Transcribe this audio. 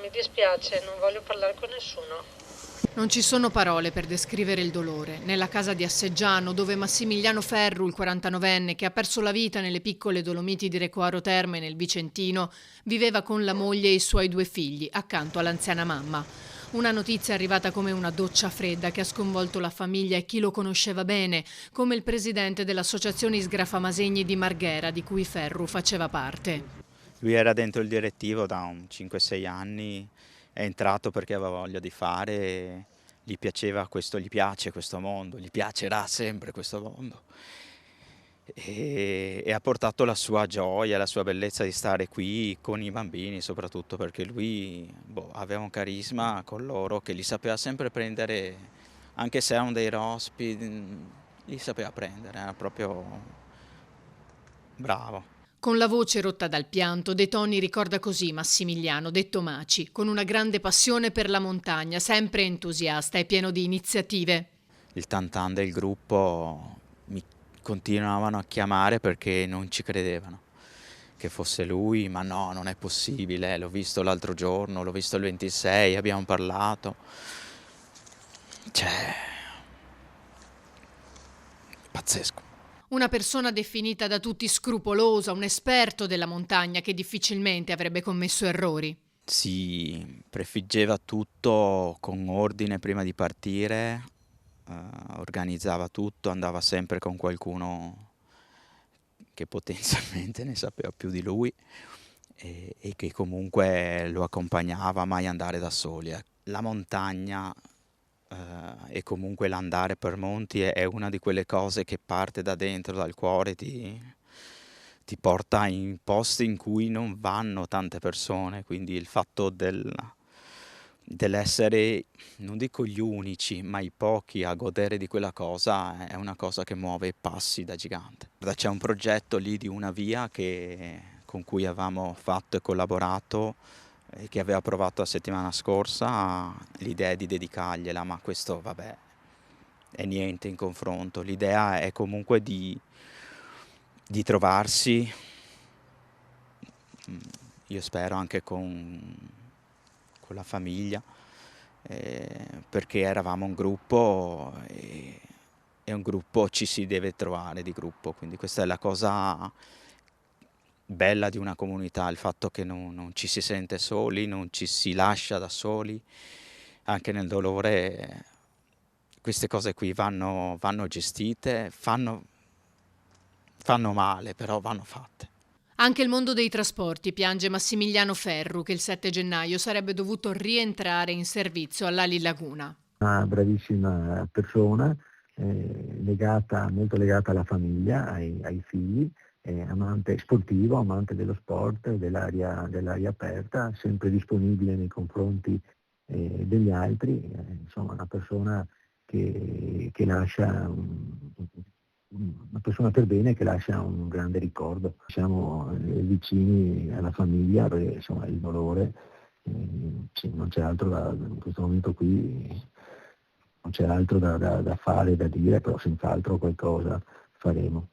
mi dispiace, non voglio parlare con nessuno. Non ci sono parole per descrivere il dolore. Nella casa di Asseggiano, dove Massimiliano Ferru, il 49enne, che ha perso la vita nelle piccole Dolomiti di Recoaro Terme nel Vicentino, viveva con la moglie e i suoi 2 figli, accanto all'anziana mamma. Una notizia arrivata come una doccia fredda che ha sconvolto la famiglia e chi lo conosceva bene, come il presidente dell'associazione Sgrafamasegni di Marghera, di cui Ferru faceva parte. Lui era dentro il direttivo da un 5-6 anni, è entrato perché aveva voglia di fare, gli piaceva questo, gli piace questo mondo, gli piacerà sempre questo mondo. E ha portato la sua gioia, la sua bellezza di stare qui con i bambini, soprattutto perché lui aveva un carisma con loro che li sapeva sempre prendere, anche se erano dei rospi, li sapeva prendere, era proprio bravo. Con la voce rotta dal pianto, De Toni ricorda così Massimiliano, detto Maci, con una grande passione per la montagna, sempre entusiasta e pieno di iniziative. Il tantan del gruppo mi continuavano a chiamare perché non ci credevano che fosse lui, ma no, non è possibile, l'ho visto l'altro giorno, l'ho visto il 26, abbiamo parlato. Cioè, pazzesco. Una persona definita da tutti scrupolosa, un esperto della montagna che difficilmente avrebbe commesso errori. Si prefiggeva tutto con ordine prima di partire, organizzava tutto, andava sempre con qualcuno che potenzialmente ne sapeva più di lui e che comunque lo accompagnava, mai andare da soli. La montagna e comunque l'andare per monti è una di quelle cose che parte da dentro, dal cuore, ti porta in posti in cui non vanno tante persone, quindi il fatto dell'essere, non dico gli unici, ma i pochi a godere di quella cosa è una cosa che muove i passi da gigante. C'è un progetto lì di una via con cui avevamo fatto e collaborato e che aveva provato la settimana scorsa, l'idea è di dedicargliela, ma questo vabbè è niente in confronto. L'idea è comunque di trovarsi, io spero anche con la famiglia, perché eravamo un gruppo e un gruppo ci si deve trovare di gruppo, quindi questa è la cosa bella di una comunità, il fatto che non ci si sente soli, non ci si lascia da soli, anche nel dolore. Queste cose qui vanno gestite, fanno male, però vanno fatte. Anche il mondo dei trasporti piange Massimiliano Ferru, che il 7 gennaio sarebbe dovuto rientrare in servizio all'Ali Laguna. Una bravissima persona, molto legata alla famiglia, ai figli, amante sportivo, amante dello sport, dell'aria aperta, sempre disponibile nei confronti degli altri, insomma una persona che lascia una persona per bene che lascia un grande ricordo. Siamo vicini alla famiglia perché insomma il dolore, non c'è altro in questo momento qui, non c'è altro da fare, da dire, però senz'altro qualcosa faremo.